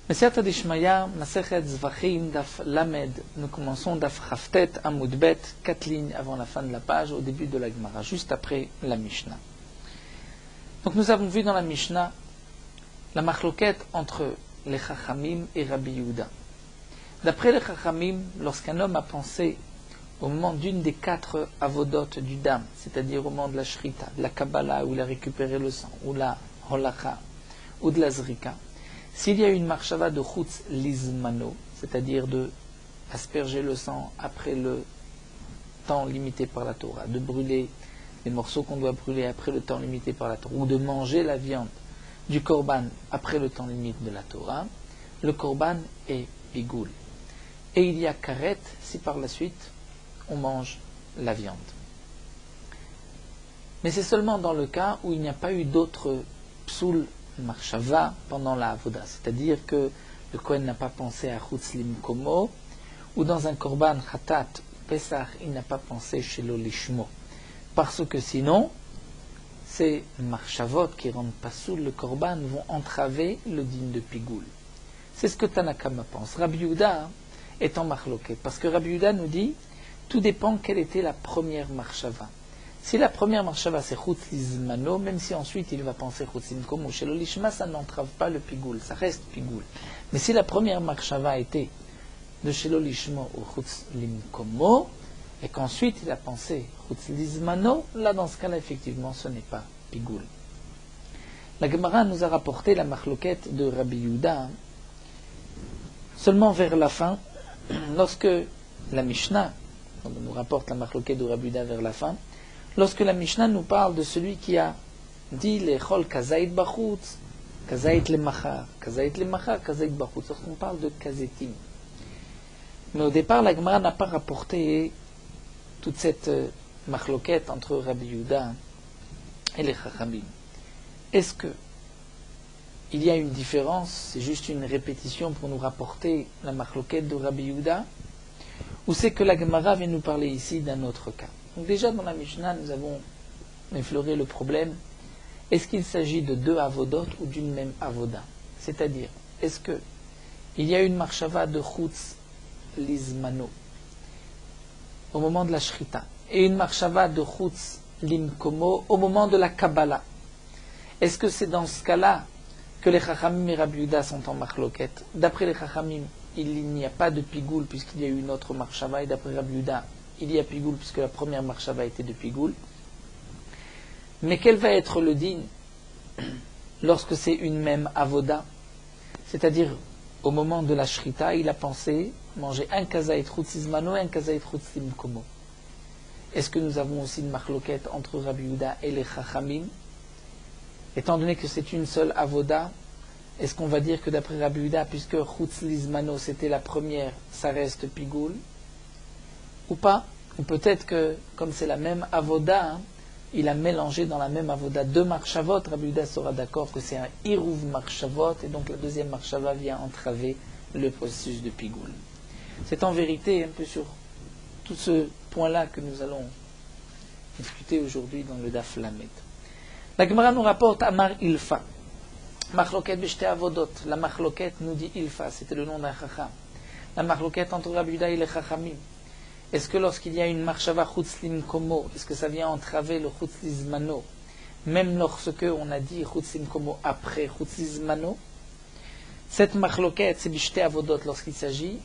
Mesiyata Dishmaya, Masechet Zvachim, Daf Lamed, nous commençons Daf Chaftet, Amud Bet, 4 lignes avant la fin de la page, au début de la Gemara, juste après la Mishnah. Donc nous avons vu dans la Mishnah la machloket entre les Chachamim et Rabbi Yehuda. D'après les Chachamim, lorsqu'un homme a pensé au moment d'une des 4 avodotes du dam, c'est-à-dire au moment de la shrita, de la kabbalah, où il a récupéré le sang, ou la holacha, ou de la zrika, s'il y a une marshava de chutz lizmano, c'est-à-dire de asperger le sang après le temps limité par la Torah, de brûler les morceaux qu'on doit brûler après le temps limité par la Torah, ou de manger la viande du korban après le temps limite de la Torah, le korban est bigoul. Et il y a karet si par la suite on mange la viande. Mais c'est seulement dans le cas où il n'y a pas eu d'autres psoul marshava pendant la avoda, c'est-à-dire que le Kohen n'a pas pensé à chutz limkomo, ou dans un korban khatat pesach il n'a pas pensé shelo lishmo, parce que sinon ces marshavot qui rendent pas sous le korban vont entraver le din de pigoul. C'est ce que Tanakama pense. Rabbi Yehuda est en machloket, parce que Rabbi Yehuda nous dit tout dépend quelle était la première marshava. Si la première marshava c'est chutz lizmano, même si ensuite il va penser chutz limkomo shelo lishma, ça n'entrave pas le pigoul, ça reste pigoul. Mais si la première marshava était de shelo lishmo ou chutz limkomo, et qu'ensuite il a pensé chutz lizmano, là dans ce cas-là effectivement ce n'est pas pigoul. La Gemara nous a rapporté la machloket de Rabbi Yehuda seulement vers la fin, lorsque la Mishnah, on nous rapporte la machloket de Rabbi Yehuda vers la fin, lorsque la Mishnah nous parle de celui qui a dit les chol kazait bachutz, kazait le machar, kazait bachutz, lorsqu'on parle de kazetim. Mais au départ, la Gemara n'a pas rapporté toute cette machloket entre Rabbi Yehuda et les Chachamim. Est-ce que il y a une différence, c'est juste une répétition pour nous rapporter la machloket de Rabbi Yehuda, ou c'est que la Gemara vient nous parler ici d'un autre cas? Donc déjà dans la Mishnah, nous avons effleuré le problème, est-ce qu'il s'agit de 2 avodot ou d'une même avoda? C'est-à-dire, est-ce que il y a une marshava de chutz lizmano au moment de la shrita, et une marshava de chutz limkomo au moment de la kabbalah? Est-ce que c'est dans ce cas-là que les Chachamim et Rabbi Yehuda sont en machloket? D'après les Chachamim, il n'y a pas de pigoul puisqu'il y a eu une autre marshava, et d'après Rabbi Yehuda, il y a pigoul puisque la première marshava était de pigoul. Mais quel va être le din lorsque c'est une même avoda? C'est-à-dire, au moment de la shrita, il a pensé manger un kazait chutz lizmano et un kazait chutz limkomo. Est-ce que nous avons aussi une machloket entre Rabbi Yehuda et les Chachamim? Étant donné que c'est une seule avoda, est-ce qu'on va dire que d'après Rabbi Yehuda, puisque chutz lizmano c'était la première, ça reste pigoul? Ou pas? Ou peut-être que, comme c'est la même avoda, il a mélangé dans la même avoda 2 marshavot, Rabbi Yehuda sera d'accord que c'est un irouv marshavot, et donc la deuxième marshava vient entraver le processus de pigoul. C'est en vérité un peu sur tout ce point-là que nous allons discuter aujourd'hui dans le Daf Lamed. La Gemara nous rapporte Amar Ilfa, Machloket b'shte avodot. La Machloket nous dit Ilfa, c'était le nom d'un Chacham. La Machloket entre Rabbi Yehuda et les Chachamim. Est-ce que lorsqu'il y a une marshava chutz limkomo, est-ce que ça vient entraver le chutz lizmano, même lorsque on a dit chutz limkomo après chutz lizmano? Cette Machloket, c'est b'shte avodot lorsqu'il s'agit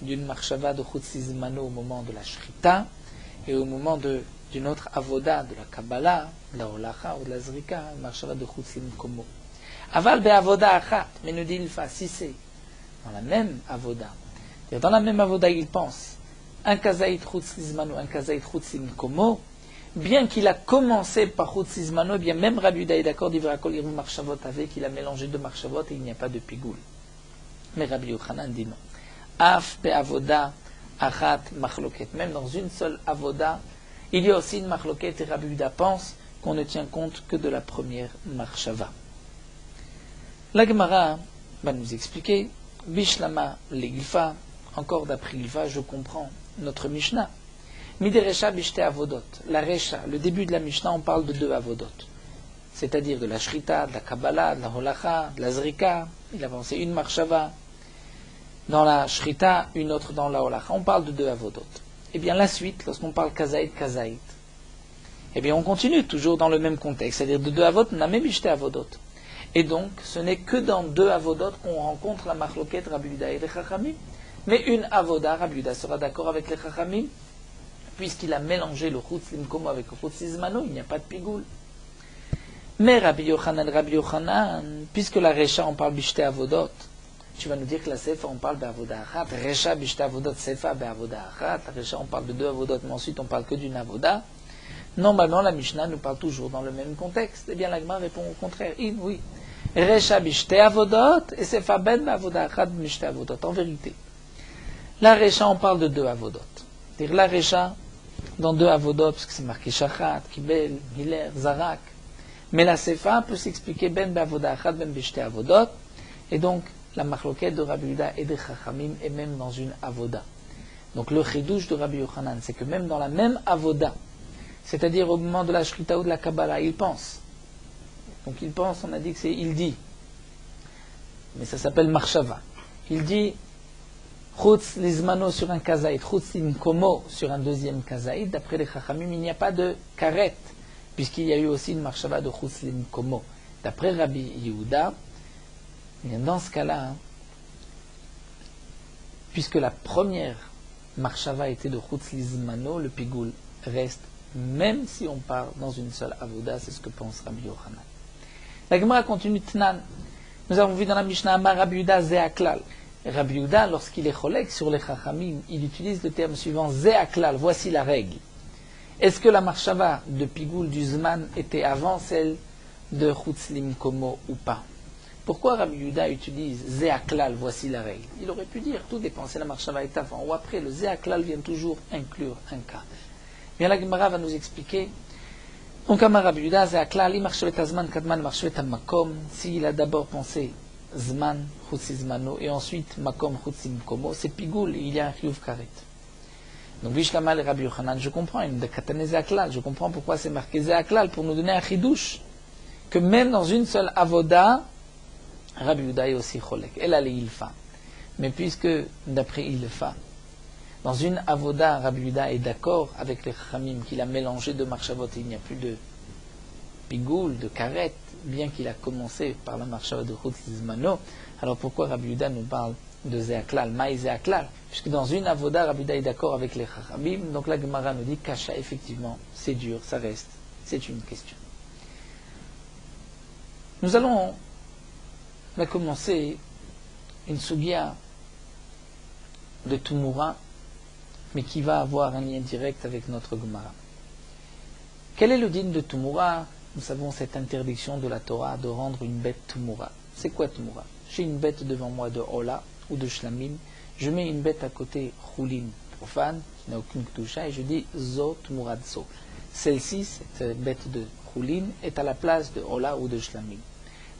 d'une marshava de chutz lizmano au moment de la shrita et au moment d'une autre avoda, de la kabbalah, de la holacha ou de la zrika, une marshava de chutz limkomo. Aval be'avoda achat, mais nous dit Ilfa, si c'est dans la même avoda, dans la même avoda il pense un kazait chutz lizmano, un kazait chutz limkomo, bien qu'il a commencé par chutz lizmano, bien même Rabbi Yehuda est d'accord, d'ivra kol iru marshavot avec, il a mélangé 2 marshavot et il n'y a pas de pigoul. Mais Rabbi Yochanan dit non. Af be'avoda achat machloket. Même dans une seule avoda, il y a aussi une machloket et Rabbi Yehuda pense qu'on ne tient compte que de la première marshava. La Gemara va nous expliquer, Bishlama l'Ilfa, encore d'après Ilfa, je comprends notre Mishnah. Mideresha bishte avodot. La Resha, le début de la Mishnah, on parle de 2 avodot. c'est-à-dire de la shrita, de la kabbalah, de la holacha, de la zrika. Il a pensé une marshava dans la shrita, une autre dans la holacha. On parle de 2 avodot. Eh bien, la suite, lorsqu'on parle kazaït, eh bien, on continue toujours dans le même contexte, c'est-à-dire de 2 avot, on a même ishte avodot. Et donc, ce n'est que dans 2 avodot qu'on rencontre la machloket Rabbi Yehuda et les Chachamim. Mais une avoda, Rabbi Yehuda sera d'accord avec les Chachamim, puisqu'il a mélangé le chutz limkomo avec le chutz lizmano, il n'y a pas de pigoul. Mais Rabbi Yochanan, puisque la Recha, on parle bishte avodot, tu vas nous dire que la Sefa, on parle d'avoda achat, Recha bishte avodot, Sefa be'avoda achat, la Recha, on parle de 2 avodot, mais ensuite on parle que d'une avoda. Normalement, la Mishnah nous parle toujours dans le même contexte. Eh bien, la Gemara répond au contraire. Oui. Recha bishte avodot, et Sefa ben be'avoda achat b'mishte avodot. En vérité, la Recha, on parle de 2 avodot. C'est-à-dire la Recha, dans 2 avodot, parce que c'est marqué Shachat, Kibel, Hiler, Zarak. Mais la Sefa peut s'expliquer ben be'avoda achat, ben bishte avodot. Et donc, la machloket de Rabbi Yehuda et des Chachamim est même dans une avoda. Donc, le chidouche de Rabbi Yochanan, c'est que même dans la même avoda, c'est-à-dire au moment de la shrita ou de la kabbalah, il pense. Donc, il pense, on a dit que c'est il dit. Mais ça s'appelle marshava. Il dit chutz lizmano sur un kazaïd, chutz limkomo sur un deuxième kazaïd. D'après les Chachamim, il n'y a pas de karet, puisqu'il y a eu aussi une marshava de chutz limkomo. D'après Rabbi Yehuda, dans ce cas-là, puisque la première marshava était de chutz lizmano, le pigoul reste, même si on part dans une seule avoda, c'est ce que pense Rabbi Yochanan. La Gemara continue Tnan. Nous avons vu dans la Mishnah Amar Rabbi Yehuda Zeaklal. Rabbi Yehuda, lorsqu'il est cholek sur les Chachamim, il utilise le terme suivant Zeaklal, voici la règle. Est-ce que la marshava de pigoul du Zman était avant celle de chutz limkomo ou pas? Pourquoi Rabbi Yehuda utilise Zeaklal, voici la règle? Il aurait pu dire, tout dépend, si la marshava est avant ou après, le Zeaklal vient toujours inclure un cas. Bien, la Gemara va nous expliquer. Donc, Amar Rabbi Yehuda, Zeaklal, marchevet azman kadman marchevet makom. S'il a d'abord pensé Zman, chutz zmano, et ensuite makom, chutz limkomo, c'est pigoul, il y a un chiyuv karet. Donc, Vishlamal et Rabbi Yochanan, je comprends, une de katane Zeaklal, je comprends pourquoi c'est marqué Zeaklal, pour nous donner un chidouche, que même dans une seule avoda, Rabbi Yehuda est aussi cholek. Elle a les ilfa. Mais puisque, d'après ilfa, dans une avoda, Rabbi Yehuda est d'accord avec les Chachamim qu'il a mélangé 2 marchavot et il n'y a plus de pigoul, de karet, bien qu'il a commencé par la marshava de chutz lizmano. Alors pourquoi Rabbi Yehuda nous parle de Zeaklal, Maï Zeaklal? Puisque dans une avoda, Rabbi Yehuda est d'accord avec les Chachamim, donc la Gemara nous dit Kasha, effectivement, c'est dur, ça reste, c'est une question. Nous allons commencer une sugya de Tumura, mais qui va avoir un lien direct avec notre Gemara. Quel est le din de Tumura? Nous savons cette interdiction de la Torah de rendre une bête Tumura. C'est quoi Tumura? J'ai une bête devant moi de Ola ou de Shlamim, je mets une bête à côté Choulin, profane, qui n'a aucune Kedusha, et je dis Zo Tumura Zo. Celle-ci, cette bête de Choulin, est à la place de Ola ou de Shlamim.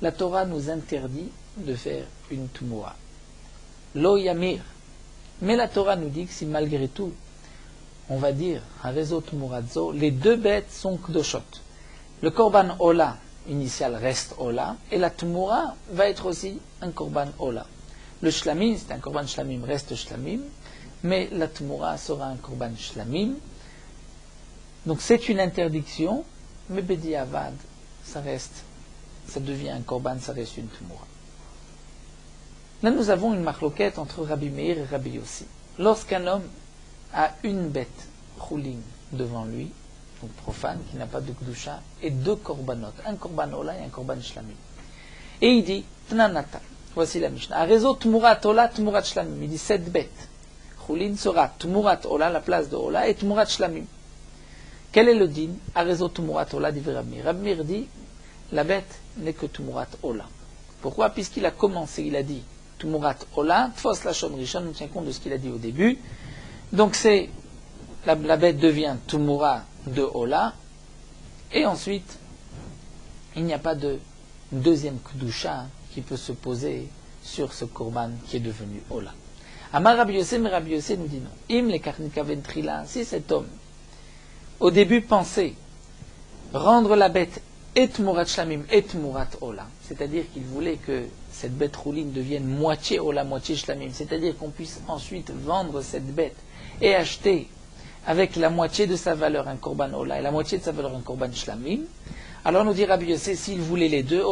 La Torah nous interdit de faire une Tumura. Lo Yamir. Mais la Torah nous dit que si malgré tout, on va dire, Harezo Tumuradzo, les 2 bêtes sont Kdoshot. Le Korban Ola initial reste Ola, et la Tumura va être aussi un Korban Ola. Le Shlamim, c'est un Korban Shlamim, reste Shlamim, mais la Tumura sera un Korban Shlamim. Donc c'est une interdiction, mais Bedi Avad, ça devient un Korban, ça reste une Tumura. Là, nous avons une marloquette entre Rabbi Meir et Rabbi Yossi. Lorsqu'un homme a une bête, choulin, devant lui, donc profane, qui n'a pas de Kedusha, et 2 korbanot, un korban ola et un korban shlamim. Et il dit, Tnanata, voici la Mishnah, Arezo tmurat ola, tmurat shlamim. Il dit, cette bête, choulin, sera tmurat ola, la place de ola, et tmurat shlamim. Quel est le din? Arezo tmurat ola, dit Rabbi Meir. Rabbi Meir dit, la bête n'est que tmurat ola. Pourquoi? Puisqu'il a commencé, il a dit, Tumurat Ola, Tfos Lashon Rishon, on tient compte de ce qu'il a dit au début. Donc la bête devient Tumura de Ola, et ensuite, il n'y a pas de deuxième Kedusha qui peut se poser sur ce Korban qui est devenu Ola. Amar Rabbi Yossé, mais Rabbi Yossé nous dit non. Im le Karnika Ventrila, si cet homme, au début pensait rendre la bête et Tmurat Shlamim et Tmurat Ola, c'est-à-dire qu'il voulait que cette bête rouline devienne moitié Ola, moitié Shlamim, c'est-à-dire qu'on puisse ensuite vendre cette bête et acheter avec la moitié de sa valeur un Korban Ola et la moitié de sa valeur un Korban Shlamim. Alors nous dit Rabbi Yossé, s'il voulait les deux,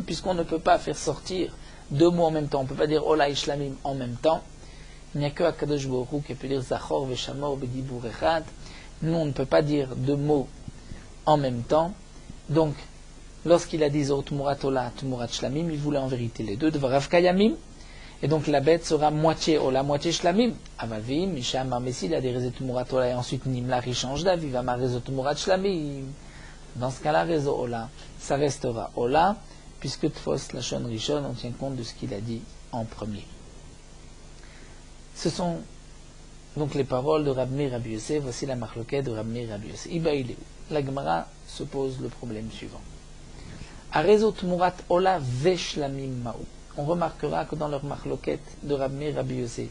puisqu'on ne peut pas faire sortir deux mots en même temps, on ne peut pas dire Ola et Shlamim en même temps, il n'y a que Akadosh Baruch Hu qui peut dire Zachor Veshamor Bedibur Echad. Nous, on ne peut pas dire deux mots en même temps. Donc, lorsqu'il a dit Zor Tmurat Ola, Tmurat Shlamim, il voulait en vérité les deux, Devarav Kayamim. Et donc la bête sera moitié Ola, moitié Shlamim. Avavim, Misham Marmessi, il a des réseaux Tmurat Ola, et ensuite Nimlar, il change d'avis, il va ma réseau Tmurat Shlamim. Dans ce cas-là, réseau Ola, ça restera Ola, puisque Tfos, Lachon Rishon, on tient compte de ce qu'il a dit en premier. Ce sont donc les paroles de Rabbi Meir Rabbi Yossé. Voici la marloquette de Rabbi Meir Rabbi Yossé. Ibaïleu. La Gemara se pose le problème suivant. Arezo Tmurat Ola Veshlamim Ma'u. On remarquera que dans leur marloquette de Rabbi Meir Rabbi Yossé,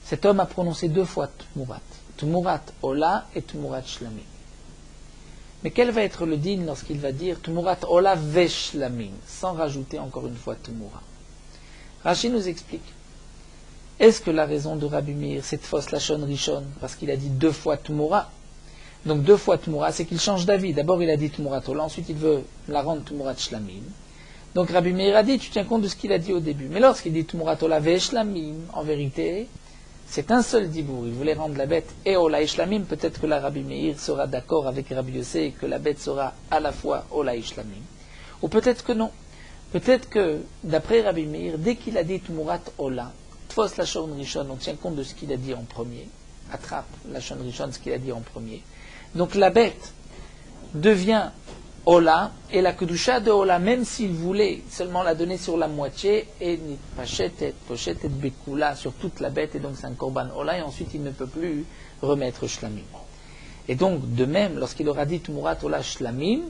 cet homme a prononcé deux fois Tmurat. Tmurat Ola et Tmurat Shlamim. Mais quel va être le din lorsqu'il va dire Tmurat Ola Veshlamim, sans rajouter encore une fois Tmurat? Rashi nous explique. Est-ce que la raison de Rabbi Meir, c'est Tfos Lachon Rishon, parce qu'il a dit deux fois Tmura? Donc deux fois Tmura, c'est qu'il change d'avis. D'abord il a dit Tmurat Ola, ensuite il veut la rendre Tmurat Shlamim. Donc Rabbi Meir a dit, tu tiens compte de ce qu'il a dit au début. Mais lorsqu'il dit Tmurat Ola Ve'eshlamim, en vérité, c'est un seul dibour. Il voulait rendre la bête et Ola et Shlamim. Peut-être que la Rabbi Meir sera d'accord avec Rabbi Yossé et que la bête sera à la fois Ola et Shlamim. Ou peut-être que non. Peut-être que, d'après Rabbi Meir, dès qu'il a dit Tmurat Ola, Tfos Lachon Rishon, on tient compte de ce qu'il a dit en premier. Attrape Lachon Rishon, ce qu'il a dit en premier. Donc la bête devient Ola, et la Kedusha de Ola, même s'il voulait seulement la donner sur la moitié, et Pachet et Bekula sur toute la bête, et donc c'est un Korban Ola, et ensuite il ne peut plus remettre Shlamim. Et donc, de même, lorsqu'il aura dit Tmurat Ola Shlamim,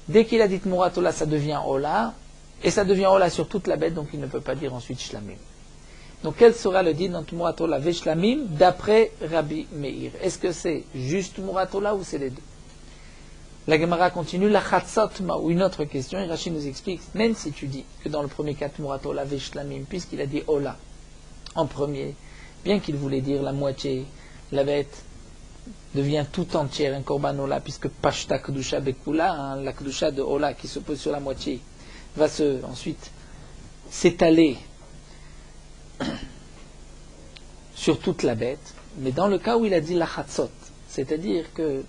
dès qu'il a dit Tmurat Ola, ça devient Ola, et ça devient Ola sur toute la bête, donc il ne peut pas dire ensuite Shlamim. Donc quel sera le din dans Tmurat Ola Veshlamim d'après Rabbi Meir? Est-ce que c'est juste Tmurat Ola ou c'est les deux? La Gemara continue, la Chatzot Ma, ou une autre question, et Rashi nous explique, même si tu dis que dans le premier cas Tmurat Ola Veshlamim, puisqu'il a dit Ola en premier, bien qu'il voulait dire la moitié, la bête devient tout entière un Korban Ola, puisque Pashta Kedusha Bekula, la Kedusha de Ola qui se pose sur la moitié, va ensuite s'étaler sur toute la bête. Mais dans le cas où il a dit la chatzot, c'est-à-dire que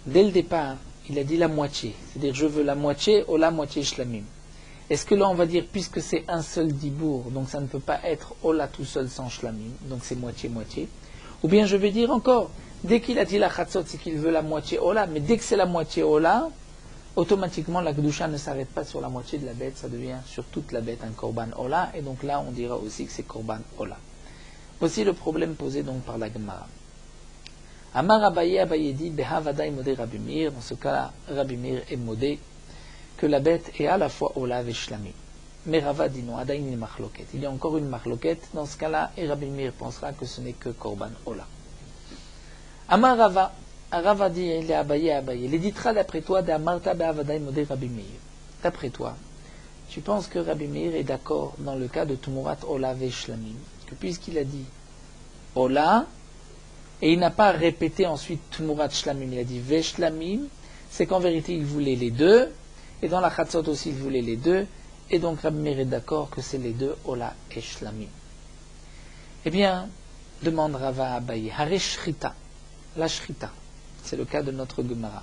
dès le départ il a dit la moitié, c'est-à-dire je veux la moitié ou la moitié shlamim, est-ce que là on va dire puisque c'est un seul dibour, donc ça ne peut pas être ola tout seul sans shlamim, donc c'est moitié-moitié, ou bien je vais dire encore, dès qu'il a dit la chatzot c'est qu'il veut la moitié ola, mais dès que c'est la moitié ola, automatiquement la Kedusha ne s'arrête pas sur la moitié de la bête, ça devient sur toute la bête un Korban Ola, et donc là on dira aussi que c'est Korban Ola. Voici le problème posé donc par la Gemara. Amar Abaye, Abaye dit, Beha Vadaï Modé Rabbi Meir, dans ce cas-là, Rabbi Meir est modé, que la bête est à la fois Ola et Shlamim. Mais Rava dit non, Adaïn ni Machloket. Il y a encore une Machloket, dans ce cas-là, et Rabbi Meir pensera que ce n'est que Korban Ola. Amar Rava, Rava dit, il est Abaye, Abaye. Il ditra d'après toi, d'Amarta Be'avadaï Modé Rabbi Meir. D'après toi, tu penses que Rabbi Meir est d'accord dans le cas de Tumurat Ola Veshlamim, que puisqu'il a dit Ola, et il n'a pas répété ensuite Tumurat Shlamim, il a dit Veshlamim, c'est qu'en vérité il voulait les deux, et dans la Chatzot aussi il voulait les deux, et donc Rabbi Meir est d'accord que c'est les deux Ola et Shlamim. Eh bien, demande Rava Abaye, Hare Shrita, la Shrita. C'est le cas de notre Gemara,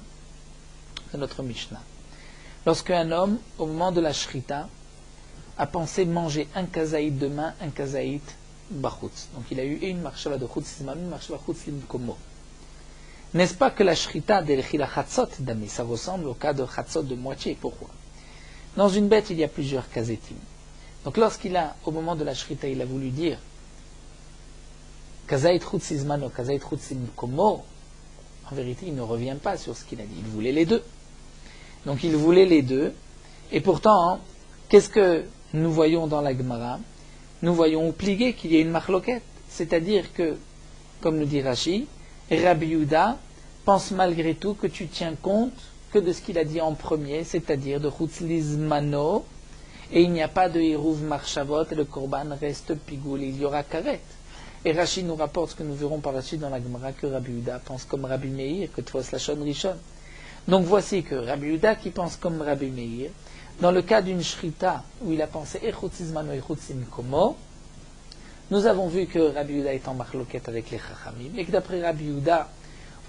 de notre Mishnah. Lorsque un homme, au moment de la Shrita, a pensé manger un kazaït de main, un kazaït bachutz. Donc il a eu une marshava de chutz zimam, une marshava chutz limkomo. N'est-ce pas que la Shrita d'Elchila Chatzot d'Ami, ça ressemble au cas de Chatzot de moitié? Pourquoi? Dans une bête, il y a plusieurs kazetim. Donc lorsqu'il a, au moment de la Shrita, il a voulu dire kazaït chutz zimano, kazaït chutz limkomo, en vérité, il ne revient pas sur ce qu'il a dit. Il voulait les deux. Donc il voulait les deux. Et pourtant, qu'est-ce que nous voyons dans la Gemara? Nous voyons oublier qu'il y a une marloquette. C'est-à-dire que, comme nous dit Rashi, Rabbi Yehuda pense malgré tout que tu tiens compte que de ce qu'il a dit en premier, c'est-à-dire de Chutz Lizmano, et il n'y a pas de Hiruv Marshavot, et le Korban reste Pigoul, il y aura Karet. Et Rashi nous rapporte ce que nous verrons par la suite dans la Gemara, que Rabbi Yehuda pense comme Rabbi Meir, que Tfos Lashon Rishon. Donc voici que Rabbi Yehuda qui pense comme Rabbi Meir, dans le cas d'une Shrita, où il a pensé Echutz Lizmano, Echutz Limkomo, nous avons vu que Rabbi Yehuda est en marloquette avec les Chachamim, et que d'après Rabbi Yehuda,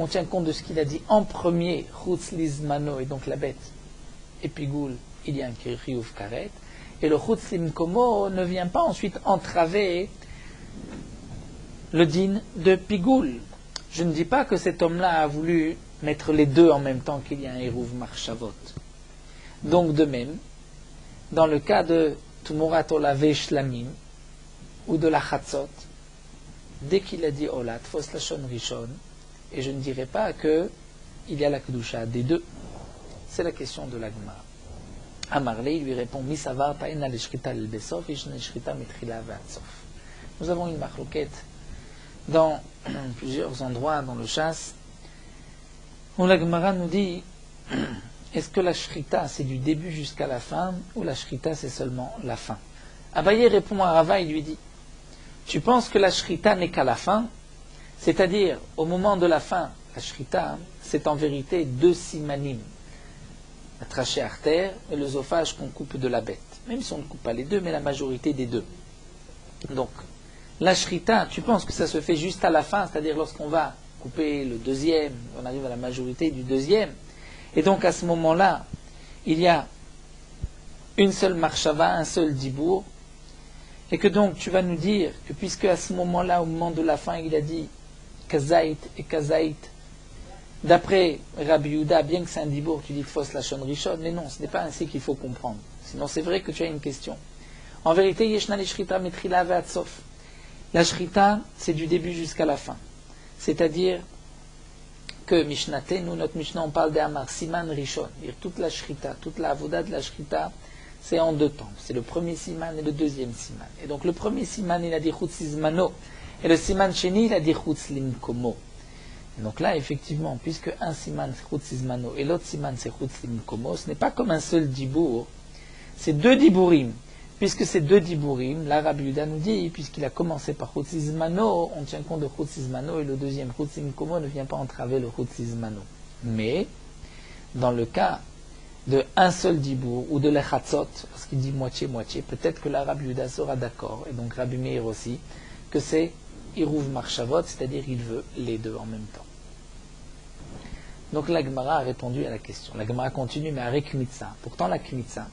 on tient compte de ce qu'il a dit en premier, Chutz Lizmano, et donc la bête, et Pigoul, il y a un Kiriyuv Karet, et le Chutz Limkomo ne vient pas ensuite entraver le din de Pigoul. Je ne dis pas que cet homme-là a voulu mettre les deux en même temps qu'il y a un Hiruv Marshavot. Donc de même, dans le cas de Tumurat Ola Veishlamim, ou de la Chatzot, dès qu'il a dit Ola, Tfos Lashon Rishon, et je ne dirais pas qu'il y a la Kedusha des deux. C'est la question de l'Agma. Amarle, il lui répond, Misavar ta'ena l'eshkrita l'besof, ishna l'eshkrita metrila ve'atsof. Nous avons une marloquette dans plusieurs endroits dans le chasse, où la Gemara nous dit, est-ce que la shrita c'est du début jusqu'à la fin, ou la shrita c'est seulement la fin? Abaye répond à Rava, il lui dit, tu penses que la shrita n'est qu'à la fin, c'est-à-dire au moment de la fin, la shrita, c'est en vérité deux simanim, la trachée artère et l'œsophage qu'on coupe de la bête, même si on ne coupe pas les deux, mais la majorité des deux. Donc, la shrita, tu penses que ça se fait juste à la fin, c'est-à-dire lorsqu'on va couper le deuxième, on arrive à la majorité du deuxième, et donc à ce moment-là, il y a une seule marshava, un seul dibour, et que donc tu vas nous dire que puisque à ce moment-là, au moment de la fin, il a dit Kazait et Kazait, d'après Rabbi Yehuda, bien que c'est un dibour, tu dis Fos Lashon Rishon, mais non, ce n'est pas ainsi qu'il faut comprendre. Sinon c'est vrai que tu as une question. En vérité, Yeshna l'Shrita Metrila Ve'atsof. La Shrita, c'est du début jusqu'à la fin. C'est-à-dire que Mishnate, nous, notre Mishnah, on parle d'Amar Siman Rishon. Toute la Shrita, toute la Avoda de la Shrita, c'est en deux temps. C'est le premier Siman et le deuxième Siman. Et donc le premier Siman, il a dit Chutz Lizmano. Et le Siman Sheni, il a dit Chutz Limkomo. Et donc là, effectivement, puisque un Siman c'est Chutz Lizmano et l'autre Siman c'est Chutz Limkomo, ce n'est pas comme un seul dibour. C'est deux diburim. Puisque c'est deux diburim, là Rabbi Yehuda nous dit, puisqu'il a commencé par Chutz Lizmano, on tient compte de Chutz Lizmano et le deuxième Chutz Limkomo ne vient pas entraver le Chutz Lizmano. Mais, dans le cas de un seul dibour ou de l'echatzot, parce qu'il dit moitié-moitié, peut-être que là Rabbi Yehuda sera d'accord, et donc Rabbi Meir aussi, que c'est Hiruv Marshavot, c'est-à-dire il veut les deux en même temps. Donc la Gemara a répondu à la question. La Gemara continue, mais avec Kmitza. Pourtant la Kmitza,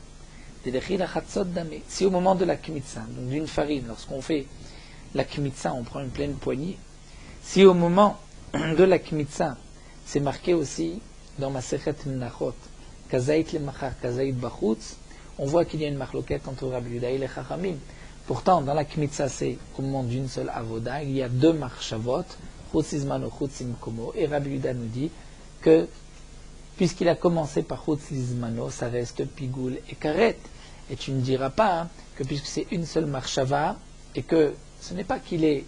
si au moment de la Kmitza, donc d'une farine, lorsqu'on fait la Kmitza, on prend une pleine poignée, si au moment de la Kmitza, c'est marqué aussi dans ma Sechet Menachot, Kazait le Machar, Kazait Bachutz, on voit qu'il y a une marloquette entre Rabbi Yehuda et les Chachamim. Pourtant, dans la Kmitza, c'est au moment d'une seule avoda, il y a deux marshavot, Chutz Lizmano, Chutz Limkomo, et Rabbi Yehuda nous dit que, puisqu'il a commencé par Chutz Lizmano, ça reste Pigoul et Karet. Et tu ne diras pas que puisque c'est une seule marshava, et que ce n'est pas qu'il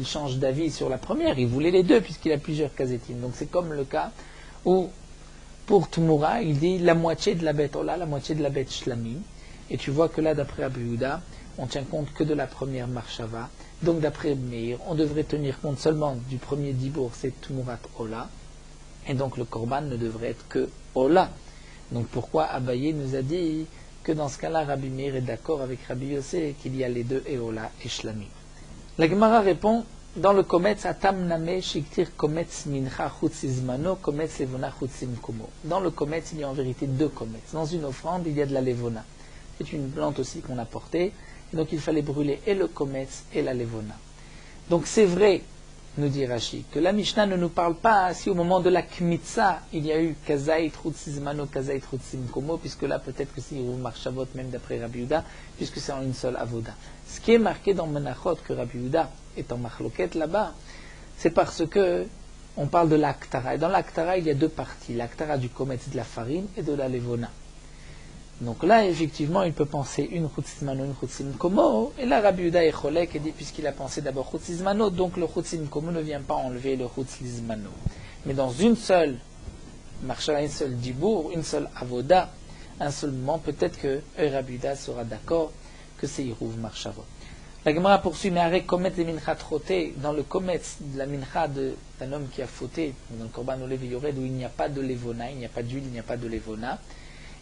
change d'avis sur la première, il voulait les deux, puisqu'il a plusieurs kazetines. Donc c'est comme le cas où, pour Tumura, il dit la moitié de la bête Ola, la moitié de la bête Shlamim. Et tu vois que là, d'après Rabbi Yehuda, on tient compte que de la première marshava. Donc d'après Meir, on devrait tenir compte seulement du premier dibour, c'est Tumurat Ola. Et donc le Korban ne devrait être que Ola. Donc pourquoi Abaye nous a dit que dans ce cas-là, Rabbi Meir est d'accord avec Rabbi Yossé qu'il y a les deux Eola et Shlamim. La Gemara répond, dans le Kometz, Atam Name Shiktir Kometz Mincha Chutz Lizmano, Kometz Levona Chutz Limkomo. Dans le Kometz, il y a en vérité deux Kometz. Dans une offrande, il y a de la Levona. C'est une plante aussi qu'on a portée, et donc il fallait brûler et le Kometz et la Levona. Donc c'est vrai, nous dit Rashi, que la Mishnah ne nous parle pas si au moment de la Kmitza, il y a eu Kazait Chutz Lizmano, Kazait Chutz Limkomo, puisque là peut-être que c'est Hiruv Marshavot, même d'après Rabbi Yehuda, puisque c'est en une seule avoda. Ce qui est marqué dans Menachot, que Rabbi Yehuda est en Machloket là-bas, c'est parce que on parle de l'Aktara. Et dans l'Aktara, il y a deux parties, l'Aktara du Kometz de la farine et de la Levona. Donc là, effectivement, il peut penser une Chutz Lizmano, une Chutz Limkomo, et là, Rabbi Yehuda est cholek et dit, puisqu'il a pensé d'abord Chutz Lizmano, donc le Chutz Limkomo ne vient pas enlever le Chutz Lizmano. Mais dans une seule marcha, une seule dibour, une seule avoda, un seul moment, peut-être que Rabbi Yehuda sera d'accord que c'est Hiruv Marchavot. La Gemara poursuit, mais arrête komet les minchat choté, dans le komet de la mincha d'un homme qui a fauté, dans le korban olev yored, où il n'y a pas de levona, il n'y a pas d'huile, il n'y a pas de levona.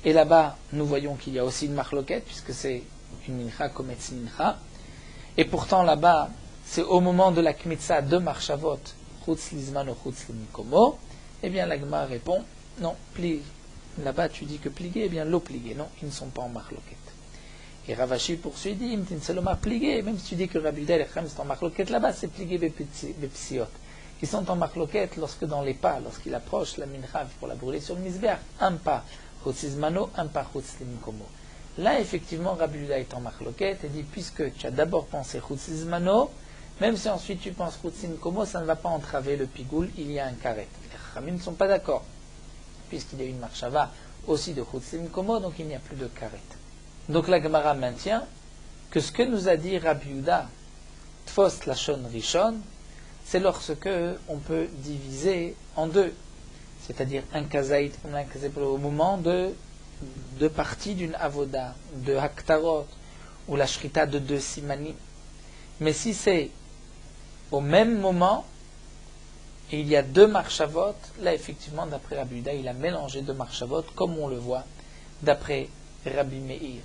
Et là-bas, nous voyons qu'il y a aussi une marloquette, puisque c'est une mincha, komet mincha. Et pourtant, là-bas, c'est au moment de la kmitza de Marchavot, chutz lizman ou chutz limikomo. Eh bien, la Gemara répond, non, plie. Là-bas, tu dis que plié, eh bien, l'eau pliée. Non, ils ne sont pas en marloquette. Et Ravashi poursuit, dit, Imtinseloma plié, même si tu dis que Rabbi Yehuda et Lechem sont en marloquette, là-bas, c'est plié bepsiot. Ils sont en marloquette lorsque dans les pas, lorsqu'il approche la mincha pour la brûler sur le misbeach, un pas chutzizmano, un pas chutzlimkomo. Là, effectivement, Rabbi Yehuda est en marloquette et dit, puisque tu as d'abord pensé chutzizmano, même si ensuite tu penses chutzlimkomo, ça ne va pas entraver le pigoul, il y a un karet. Les Chachamim ne sont pas d'accord, puisqu'il y a une marchava aussi de chutzlimkomo, donc il n'y a plus de karet. Donc la Gemara maintient que ce que nous a dit Rabbi Yehuda, Tfos Lashon Rishon, c'est lorsque on peut diviser en deux, c'est-à-dire un kazaït, au moment de parties d'une avoda, de haktarot, ou la shrita de 2 simanim. Mais si c'est au même moment, et il y a 2 marchavot, là effectivement, d'après Rabbi Yehuda, il a mélangé 2 marchavot, comme on le voit d'après Rabbi Meir,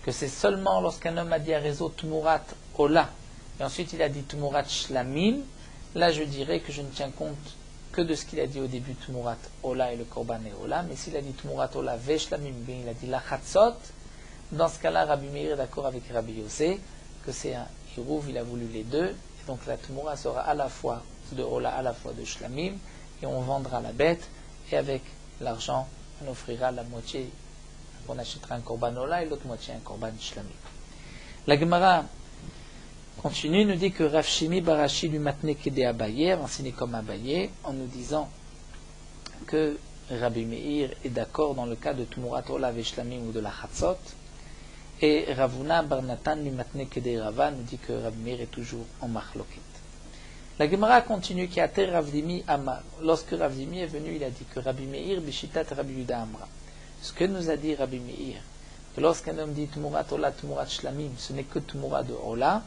que c'est seulement lorsqu'un homme a dit à réseau Tmurat Ola, et ensuite il a dit Tmurat Shlamim, là je dirais que je ne tiens compte que de ce qu'il a dit au début Tmurat Ola et le Korban et Ola, mais s'il a dit Tmurat Ola Ve Shlamim, bien il a dit la Chatzot, dans ce cas-là Rabbi Meir est d'accord avec Rabbi Yossé, que c'est un Hiruv, il a voulu les deux, et donc la Tmura sera à la fois de Ola, à la fois de Shlamim, et on vendra la bête, et avec l'argent on offrira la moitié. On achètera un korban ola et l'autre moitié un korban shlamim. La Gemara continue, nous dit que Rav Shimi Barashi lui matne kede Abaye, enseigné comme Abaye, en nous disant que Rabbi Meir est d'accord dans le cas de Tumurat Ola ve Shlamim ou de la Chatzot, et Ravuna Barnatan lui matne kede Rava nous dit que Rabbi Meir est toujours en machloket. La Gemara continue qui a été Ravdimi Amar. Lorsque Ravdimi est venu, il a dit que Rabbi Meir bishitat Rabbi Yehuda Amra. Ce que nous a dit Rabbi Meir, que lorsqu'un homme dit Tmurat Ola, Tmurat Shlamim, ce n'est que Tmurat de Ola,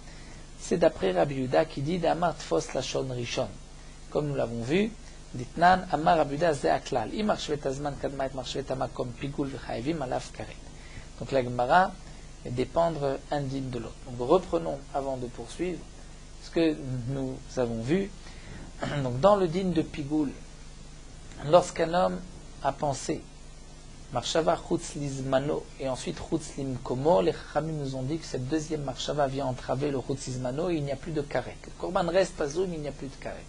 c'est d'après Rabbi Yehuda qui dit d'Amar Tfos Lashon Rishon. Comme nous l'avons vu, Ditnan Amar Rabbi Yehuda Ze Aklal. Imar Shvet Azman Kadma et Marshvet Amakom Pigul V'Chaevim Alaf Karet. Donc la Gemara est dépendre un din de l'autre. Donc reprenons avant de poursuivre ce que nous avons vu. Donc dans le din de Pigul, lorsqu'un homme a pensé Marshava chutz lizmano et ensuite chutz limkomo, les Chachamim nous ont dit que cette deuxième marshava vient entraver le chutz lizmano et il n'y a plus de karet. Le korban reste pas zoom, il n'y a plus de karet.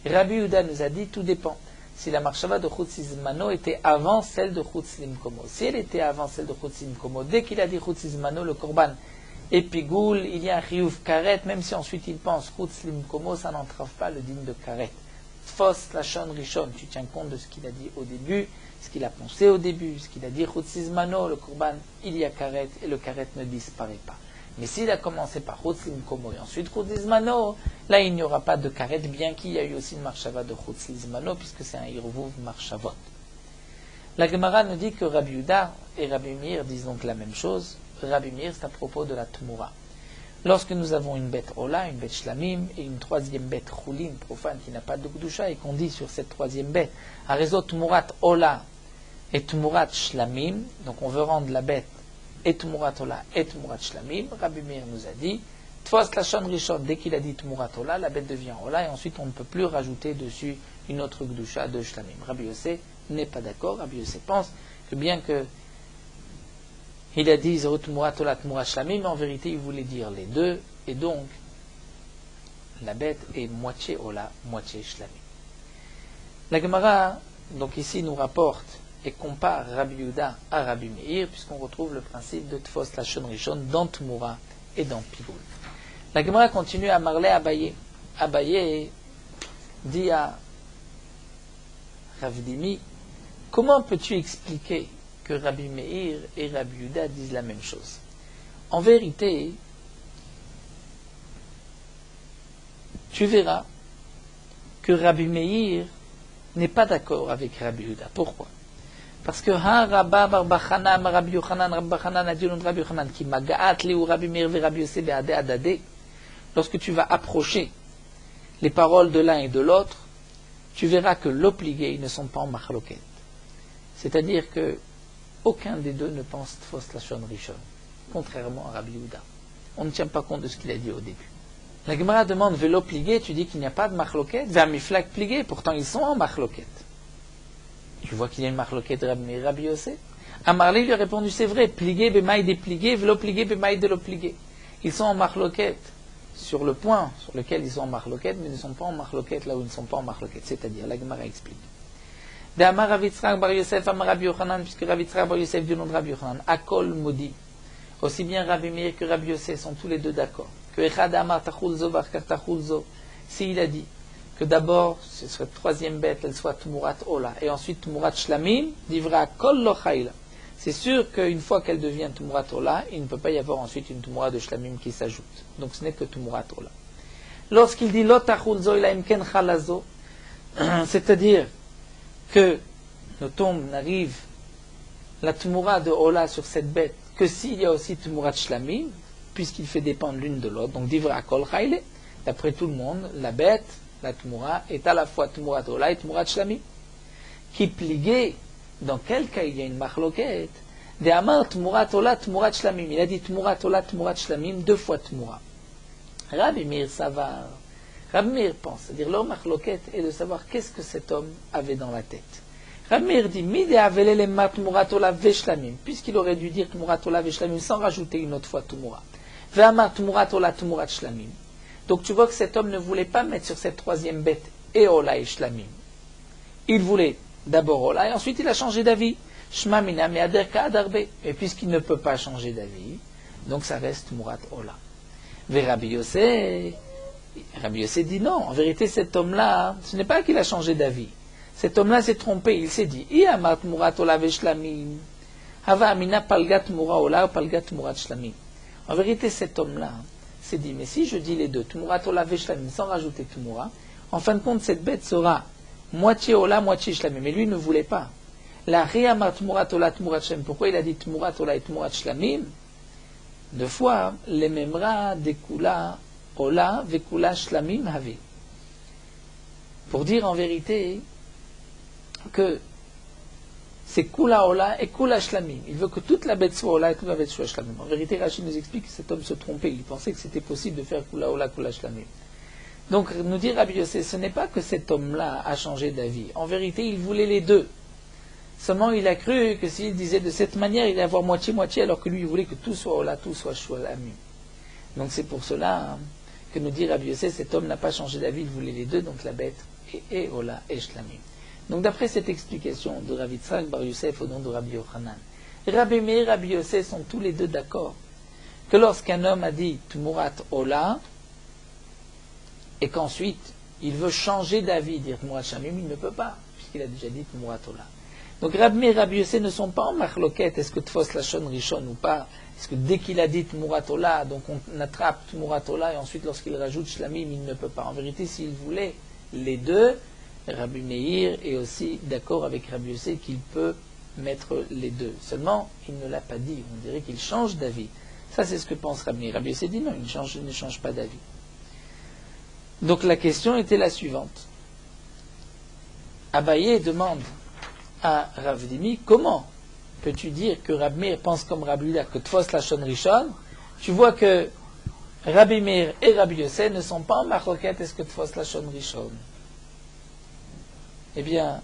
Rabbi Yehuda nous a dit tout dépend. Si la marshava de chutz lizmano était avant celle de chutz limkomo, si elle était avant celle de chutz limkomo, dès qu'il a dit chutz lizmano, le korban est pigoul, il y a un chiyuv karet, même si ensuite il pense chutz limkomo, ça n'entrave pas le digne de karet. Tfos lashon rishon, tu tiens compte de ce qu'il a dit au début, ce qu'il a pensé au début, ce qu'il a dit chutzizmano, le korban, il y a karet et le karet ne disparaît pas. Mais s'il a commencé par chutzimkomo et ensuite chutzizmano, là il n'y aura pas de karet, bien qu'il y a eu aussi une marshava de chutzizmano, puisque c'est un hirvuv marshavot. La Gemara nous dit que Rabbi Yehuda et Rabbi Meir disent donc la même chose. Rabbi Meir, c'est à propos de la Tmura. Lorsque nous avons une bête Ola, une bête Shlamim, et une troisième bête Choulin, profane, qui n'a pas de Gdusha, et qu'on dit sur cette troisième bête, à réseau Tmurat Ola et Tmurat Shlamim, donc on veut rendre la bête et Tmurat Ola et Tmurat Shlamim, Rabbi Meir nous a dit, Tfos Lashon Rishon, dès qu'il a dit Tmurat Ola, la bête devient Ola, et ensuite on ne peut plus rajouter dessus une autre Gdusha de Shlamim. Rabbi Yossé n'est pas d'accord, Rabbi Yossé pense que bien que il a dit Tmurat Ola, Tmurat Shlamim, mais en vérité il voulait dire les deux, et donc la bête est moitié Ola, moitié Shlamim. La Gemara, donc ici, nous rapporte et compare Rabbi Yehuda à Rabbi Meir, puisqu'on retrouve le principe de Tfos Lashon Rishon dans Tmura et dans Pigul. La Gemara continue à marler Abaye. Abaye dit à Ravdimi, comment peux-tu expliquer que Rabbi Meir et Rabbi Yehuda disent la même chose? En vérité, tu verras que Rabbi Meir n'est pas d'accord avec Rabbi Yehuda. Pourquoi? Parce que Rabba Bar Chanan, Rabbi Yochanan, Rabbi Chanan a dit Rabbi Yochanan qui magaat leu Rabbi Meir ve Rabbi Yosef be'ade adade. Lorsque tu vas approcher les paroles de l'un et de l'autre, tu verras que l'obligé ne sont pas en machloket. C'est-à-dire que aucun des deux ne pense Tfos Lashon Rishon, contrairement à Rabbi Yehuda. On ne tient pas compte de ce qu'il a dit au début. La Gemara demande Velo pligé, tu dis qu'il n'y a pas de machloket, Vermiflak pligé, pourtant ils sont en machloket. Tu vois qu'il y a une machloket de Rabbi Yosef. Amarli lui a répondu c'est vrai, pligé bemaï déplié, Velo pligé bemaï de l'opligé. Ils sont en machloket sur le point sur lequel ils sont en machloket, mais ils ne sont pas en machloket là où ils ne sont pas en machloket. C'est-à-dire, la Gemara explique. De Amar Rav Yitzchak bar Yosef, Amar Rabbi Yochanan, puisque Rav Yitzchak bar Yosef du nom de Rabbi Yochanan, Akol Modi. Aussi bien Rabbi Meir que Rabbi Yosef sont tous les deux d'accord. Que Echad Amar Tachulzo, Varkar Tachulzo. S'il a dit que d'abord, cette troisième bête, elle soit Tumurat Ola, et ensuite Tumurat Shlamim, Divra Kol Lochaila. C'est sûr qu'une fois qu'elle devient Tumurat Ola, il ne peut pas y avoir ensuite une Tumurat de Shlamim qui s'ajoute. Donc ce n'est que Tumurat Ola. Lorsqu'il dit Lo Tachulzo, il a Imken Chalazo, c'est-à-dire que nos tombes n'arrivent la Tumurat de Ola sur cette bête que s'il y a aussi Tumurat Shlamim, puisqu'il fait dépendre l'une de l'autre. Donc, Divra Kol Chayle, d'après tout le monde, la bête, la Tumura, est à la fois Tumurat Ola et Tumurat Shlamim. Qui pligué, dans quel cas il y a une machloket, de Amar Tumurat Ola, Tumurat Shlamim. Il a dit Tumurat Ola, Tumurat Shlamim, deux fois Tumura. Rabbi Meir Savar. Rabbi Meir pense, c'est-à-dire leur machloket est de savoir qu'est-ce que cet homme avait dans la tête. Rabbi Meir dit, Mide avele le mat Tumurat Ola veshlamim, puisqu'il aurait dû dire Tumurat Ola veshlamim sans rajouter une autre fois Tumura. Ve'amar Tumurat Ola Tumurat Shlamim. Donc tu vois que cet homme ne voulait pas mettre sur cette troisième bête et Ola et Shlamim. Il voulait d'abord Ola et ensuite il a changé d'avis. Shma mina me'ader ka'adarbe. Et puisqu'il ne peut pas changer d'avis, donc ça reste Tumurat Ola. Rabbi Yosef dit non, en vérité cet homme-là, ce n'est pas qu'il a changé d'avis. Cet homme-là s'est trompé, il s'est dit, I amat Tumurat Ola veshlamim, hava amina palgat Tumurat Ola ou palgat Tumurat Shlamim. En vérité, cet homme-là s'est dit, mais si je dis les deux, Tumurat Ola veshlamim, sans rajouter Tumura, en fin de compte, cette bête sera moitié Ola, moitié Shlamim. Mais lui ne voulait pas. La Riamar Tumurat Ola, Tumurat Shlamim. Pourquoi il a dit Tumurat Ola et Tumurat Shlamim? Deux fois, les memra dekula Ola vekula Shlamim havi. Pour dire en vérité que c'est Kula Ola et Kula Shlamim. Il veut que toute la bête soit Ola et toute la bête soit Shlamim. En vérité, Rachid nous explique que cet homme se trompait. Il pensait que c'était possible de faire Kula Ola, Kula Shlamim. Donc, nous dit Rabbi Yosef, ce n'est pas que cet homme-là a changé d'avis. En vérité, il voulait les deux. Seulement, il a cru que s'il disait de cette manière, il allait avoir moitié-moitié, alors que lui, il voulait que tout soit Ola, tout soit Shlamim. Donc, c'est pour cela que nous dit Rabbi Yosef, cet homme n'a pas changé d'avis, il voulait les deux, donc la bête et Ola et Shlamim. Donc d'après cette explication de Rav Yitzchak bar Yosef au nom de Rabbi Yochanan, Rabbi Meir et Rabbi Yosef sont tous les deux d'accord que lorsqu'un homme a dit Tumurat Ola et qu'ensuite il veut changer d'avis, dire Tumurat Shlamim, il ne peut pas, puisqu'il a déjà dit Tumurat Ola. Donc Rabbi Meir et Rabbi Yosef ne sont pas en machloket, est-ce que Tfos Lashon Rishon ou pas, est-ce que dès qu'il a dit Tumurat Ola, donc on attrape Tumurat Ola et ensuite lorsqu'il rajoute Shlamim, il ne peut pas. En vérité, s'il voulait les deux, Rabbi Meir est aussi d'accord avec Rabbi Yosef qu'il peut mettre les deux. Seulement, il ne l'a pas dit. On dirait qu'il change d'avis. Ça, c'est ce que pense Rabbi Meir. Rabbi Yosef dit non, il ne change pas d'avis. Donc la question était la suivante. Abaye demande à Rav Dimi, comment peux-tu dire que Rabbi Meir pense comme Rabbi Yehuda, que Tfos Lashon Rishon? Tu vois que Rabbi Meir et Rabbi Yosef ne sont pas en machloket, est-ce que Tfos Lashon Rishon? Eh bien,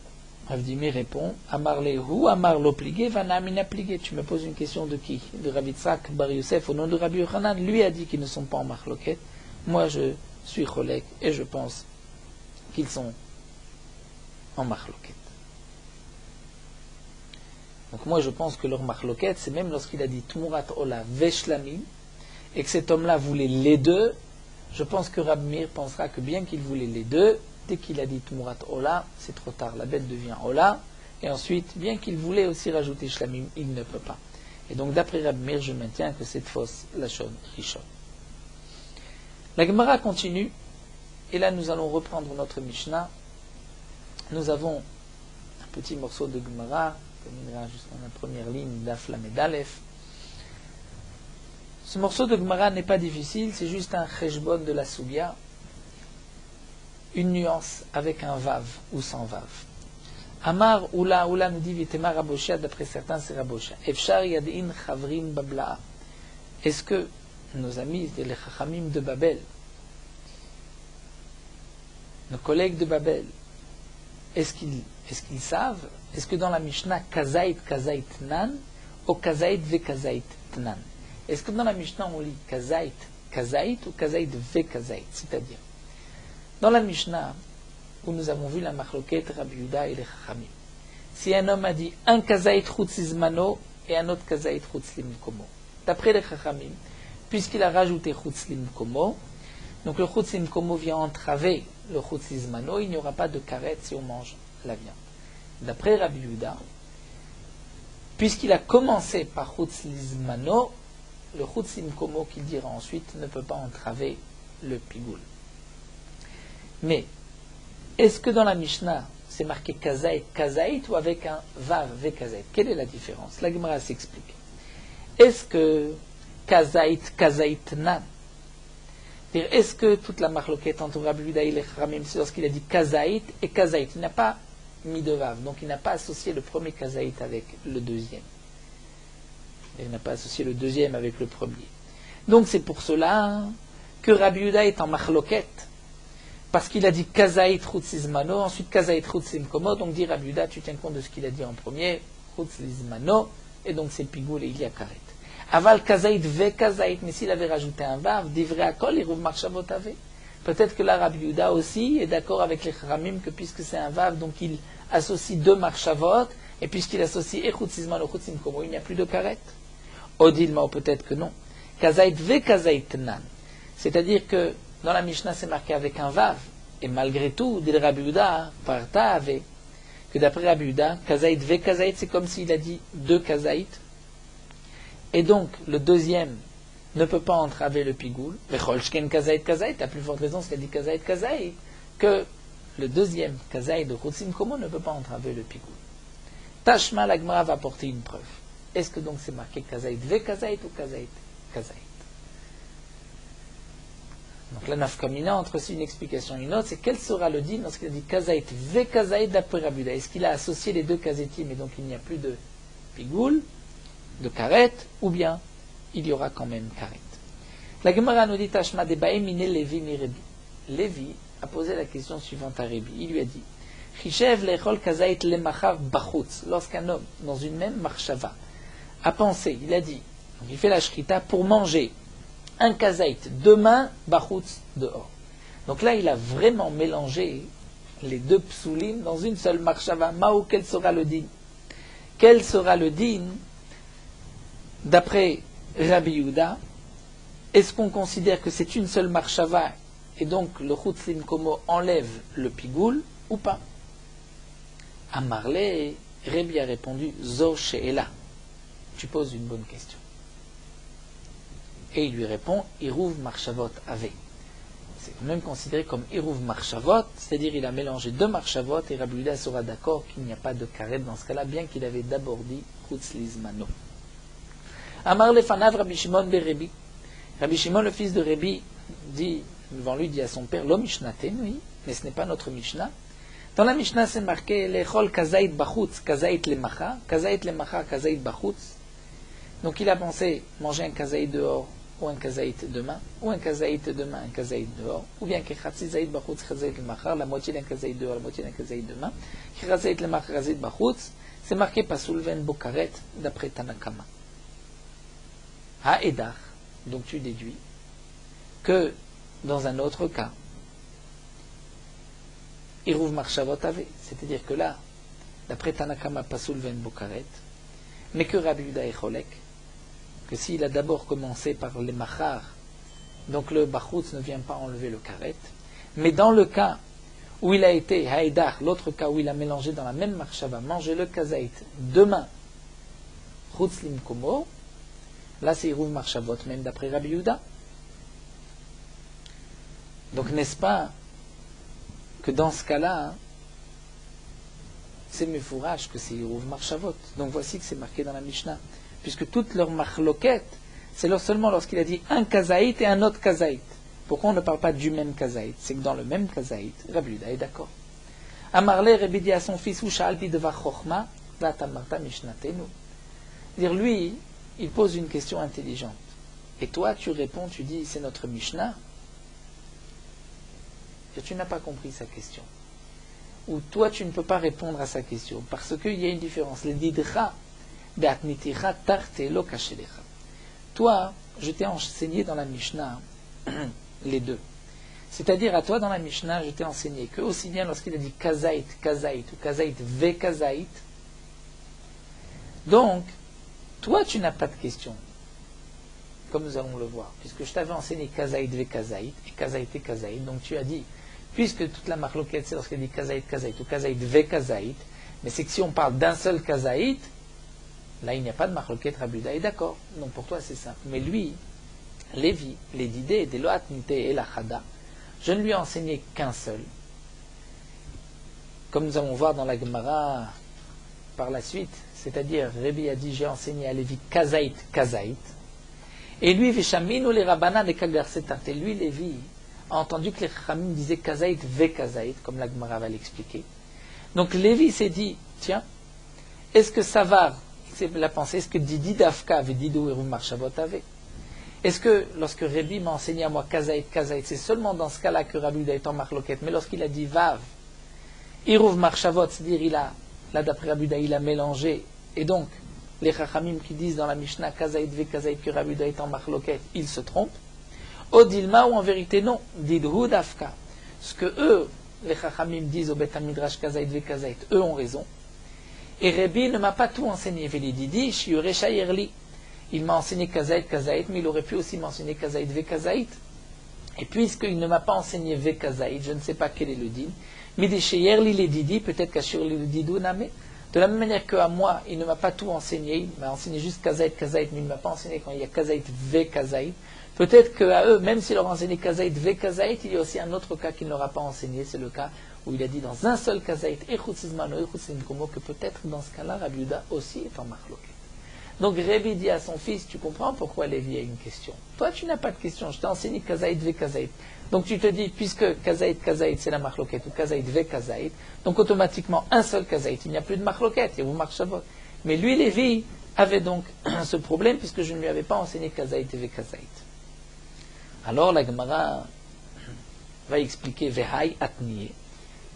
Rav Dimi répond, Amar lehu, Amar lo pligé, vanamina pligé. Tu me poses une question de qui? De Rav Yitzchak bar Yosef au nom de Rabbi Yochanan. Lui a dit qu'ils ne sont pas en machloket. Moi, je suis cholek et je pense qu'ils sont en machloket. Donc moi, je pense que leur machloket, c'est même lorsqu'il a dit Tumurat Ola veshlamim et que cet homme-là voulait les deux. Je pense que Rabbi Meir pensera que bien qu'il voulait les deux, dès qu'il a dit Tumurat Ola, c'est trop tard, la bête devient Ola, et ensuite, bien qu'il voulait aussi rajouter Shlamim, il ne peut pas. Et donc, d'après Rabbi Meir, je maintiens que c'est fausse, Lashon Rishon. La Gemara continue, et là nous allons reprendre notre Mishnah, nous avons un petit morceau de Gemara, qui terminera jusqu'à la première ligne d'Af Lamed Aleph. Ce morceau de Gemara n'est pas difficile, c'est juste un cheshbon de la Sugya, une nuance avec un vav ou sans vav. Amar Oula nous dit Vitema Rabosha, d'après certains c'est Rabosha. Efshar Yadin Chavrim Babla. Est-ce que nos amis, les Chachamim de Babel, nos collègues de Babel, est-ce qu'ils savent? Est-ce que dans la Mishnah, Kazait Nan, ou Kazait ve Kazait Tnan? Est-ce que dans la Mishnah, on lit Kazait ou Kazait ve Kazait? C'est-à-dire, dans la Mishnah, où nous avons vu la Machloket, Rabbi Yehuda et les Chachamim, si un homme a dit un Kazait Chutz Izmano et un autre Kazait Chutz Limkomo, d'après les Chachamim, puisqu'il a rajouté Chutz Limkomo, donc le Chutz Limkomo vient entraver le Chutz Izmano, il n'y aura pas de karet si on mange la viande. D'après Rabbi Yehuda, puisqu'il a commencé par Chutz Izmano, le Chutz Limkomo qu'il dira ensuite ne peut pas entraver le pigoul. Mais, est-ce que dans la Mishnah, c'est marqué Kazait ou avec un Vav, ve Kazait? Quelle est la différence? La Gemara s'explique. Est-ce que Kazait Nan? Est-ce que toute la marloquette entre Rabbi Yehuda et les Chachamim, c'est lorsqu'il a dit Kazait et Kazait? Il n'a pas mis de Vav, donc il n'a pas associé le premier Kazait avec le deuxième. Il n'a pas associé le deuxième avec le premier. Donc c'est pour cela que Rabbi Yehuda est en marloquette. Parce qu'il a dit Kazait Chutz Izmano, ensuite Kazait Chutz Limkomo, donc dit Rabbi Yehuda, tu tiens compte de ce qu'il a dit en premier, Chutz Izmano, et donc c'est pigoul et il y a karet. Aval Kazait ve Kazait, mais s'il avait rajouté un vav, divrei akol, iruv marchavot ave. Peut-être que là Rabbi Yehuda aussi est d'accord avec les Chachamim que puisque c'est un vav, donc il associe deux marchavot, et puisqu'il associe et Chutz Izmano, Chutz Limkomo, il n'y a plus de karet. Odilma, ou peut-être que non. Kazait ve Kazait nan. C'est-à-dire que dans la Mishnah, c'est marqué avec un vav. Et malgré tout, dit le Rabbi Yehuda, parta ave, que d'après Rabbi Yehuda, Kazait ve Kazait, c'est comme s'il a dit deux Kazait. Et donc, le deuxième ne peut pas entraver le pigoul. Vecholshken Kazait Kazait, à plus forte raison, s'il a dit Kazait Kazait, que le deuxième Kazait de Chutz Limkomo ne peut pas entraver le pigoul. Tashma, la Gemara va apporter une preuve. Est-ce que donc c'est marqué Kazait ve Kazait ou Kazait Kazait? Donc la nafkamina entre une explication et une autre, c'est quel sera le din lorsqu'il a dit Kazait ve Kazait d'après Rabbi Yehuda? Est-ce qu'il a associé les deux kazetim et donc il n'y a plus de pigoul, de karet, ou bien il y aura quand même karet? La Gemara nous dit Tashma de Baemine Levi mi Rebi. Levi a posé la question suivante à Rebi. Il lui a dit Chishev lechol Kazait lemachav bachutz. Lorsqu'un homme, dans une même marshava, a pensé, il a dit, donc il fait la shrita pour manger un kazait demain, bachutz dehors. Donc là, il a vraiment mélangé les deux psulim dans une seule marshava. Mao, quel sera le din? Quel sera le din d'après Rabbi Yehuda? Est-ce qu'on considère que c'est une seule marshava et donc le Chutz Limkomo enlève le pigoul ou pas? Amarle, Rabbi a répondu Zo she'ela. Tu poses une bonne question. Et il lui répond Iruv Marchavot Ave. C'est quand même considéré comme Iruv Marchavot, c'est-à-dire il a mélangé deux Marchavot et Rabbi Yehuda sera d'accord qu'il n'y a pas de karet dans ce cas-là, bien qu'il avait d'abord dit Chutz Lizmano. Amar lefanav Rabbi Shimon beRebi. Rabbi Shimon, le fils de Rebi, dit devant lui, dit à son père, Lo Mishnaten, oui, mais ce n'est pas notre Mishnah. Dans la Mishnah, c'est marqué Lechol Kazait Bachutz, Kazait Lemacha, Kazait Bachutz. Donc il a pensé manger un kazait dehors ou un kazait demain, ou un kazait demain, un kazait dehors, ou bien kechatzi zaïd bachutz, kazait lemachar, la moitié d'un kazait dehors, la moitié d'un kazait demain, kazait lemachar, kazait bachutz, c'est marqué pasul ven bokaret d'après Tanakama. Ha'edach, donc tu déduis que dans un autre cas, iruv marchavot ave, c'est-à-dire que là, d'après Tanakama pasul ven bokaret, mais que Rabbi Yehuda est cholek, que s'il a d'abord commencé par les machar, donc le bachutz ne vient pas enlever le karet, mais dans le cas où il a été haïdar, l'autre cas où il a mélangé dans la même marshava, manger le kazait demain, chutz limkomo, là c'est iruv marchavot, même d'après Rabbi Yehuda. Donc n'est-ce pas que dans ce cas-là, c'est Mefourach que c'est Iruv Marshavot. Donc voici que c'est marqué dans la Mishnah. Puisque toutes leurs marloquettes, c'est seulement lorsqu'il a dit un kazaït et un autre kazaït. Pourquoi on ne parle pas du même kazaït? C'est que dans le même kazaït, Rabbi Yuda est d'accord. Amarle Rabbi dit à son fils, Ushalpi devar chokhma, la tamarta mishnatenu. Dire lui, il pose une question intelligente. Et toi, tu réponds, tu dis, c'est notre Mishnah. Et tu n'as pas compris sa question. Ou toi, tu ne peux pas répondre à sa question. Parce qu'il y a une différence. Le didra, be'atniticha tarte lo kashelecha. Toi, je t'ai enseigné dans la Mishnah les deux. C'est-à-dire, à toi, dans la Mishnah, je t'ai enseigné que, aussi bien lorsqu'il a dit kazaït, kazaït, ou kazaït, ve kazaït, donc, toi, tu n'as pas de question. Comme nous allons le voir. Puisque je t'avais enseigné kazaït, ve kazaït, et kazaït et kazaït. Donc, tu as dit, puisque toute la marloquette, c'est lorsqu'il dit kazaït, kazaït, ou kazaït, ve kazaït, mais c'est que si on parle d'un seul kazaït, là, il n'y a pas de marloquette, Rabbi Yuda est d'accord. Donc, pour toi, c'est simple. Mais lui, Lévi, les didés, des loat nite et la chada, je ne lui ai enseigné qu'un seul. Comme nous allons voir dans la Gemara par la suite, c'est-à-dire, Rabbi a dit, j'ai enseigné à Lévi kazaït, kazaït. Et lui, Vishaminu les Rabbanan et Kagarsetat. Et lui, Lévi, a entendu que les Chachamim disaient kazaït, ve kazaït, comme la Gemara va l'expliquer. Donc, Lévi s'est dit, tiens, est-ce que Savar, c'est la pensée, est-ce que Didi Dafka avait Didou Eruv Marshavot avait? Est-ce que lorsque Rabbi m'a enseigné à moi kazaït, kazaït, c'est seulement dans ce cas-là que Rabbi Yuda est en marloquette, mais lorsqu'il a dit Vav, Eruv Marshavot, c'est-à-dire là d'après Rabbi Yuda, il a mélangé, et donc les Chachamim qui disent dans la Mishnah kazaït, ve kazaït, que Rabbi Yuda est en marloquette, ils se trompent. Odilma, ou en vérité non, Didhu Dafka. Ce que eux, les Chachamim disent au Bet HaMidrash kazaït, ve kazaït, eux ont raison. Et Rabbi ne m'a pas tout enseigné. Velididi, Shiurecha Yerli. Il m'a enseigné kazaït, kazaït, mais il aurait pu aussi m'enseigner kazaït, ve kazaït. Et puisqu'il ne m'a pas enseigné ve kazaït, je ne sais pas quel est le din. Midi chez Yerli les didi, peut-être qu'à Shirli le didou name. De la même manière qu'à moi, il ne m'a pas tout enseigné. Il m'a enseigné juste kazaït, kazaït, mais il ne m'a pas enseigné quand il y a kazaït, ve kazaït. Peut-être qu'à eux, même s'il leur a enseigné kazaït, ve kazaït, il y a aussi un autre cas qu'il ne leur a pas enseigné. C'est le cas où il a dit dans un seul kazaït, echutzizmano, echutzimkomo, que peut-être dans ce cas-là, Rabbi Yuda aussi est en marloquette. Donc Rabbi dit à son fils, tu comprends pourquoi Lévi a une question. Toi, tu n'as pas de question, je t'ai enseigné kazaït, ve kazaït. Donc tu te dis, puisque kazaït, kazaït, c'est la marloquette, ou kazaït, ve kazaït, donc automatiquement, un seul kazaït, il n'y a plus de marloquette, il y a vous marshavot. Mais lui, Lévi, avait donc ce problème, puisque je ne lui avais pas enseigné kazaït et ve kazaït. Alors la Gemara va expliquer Vehai Atniye.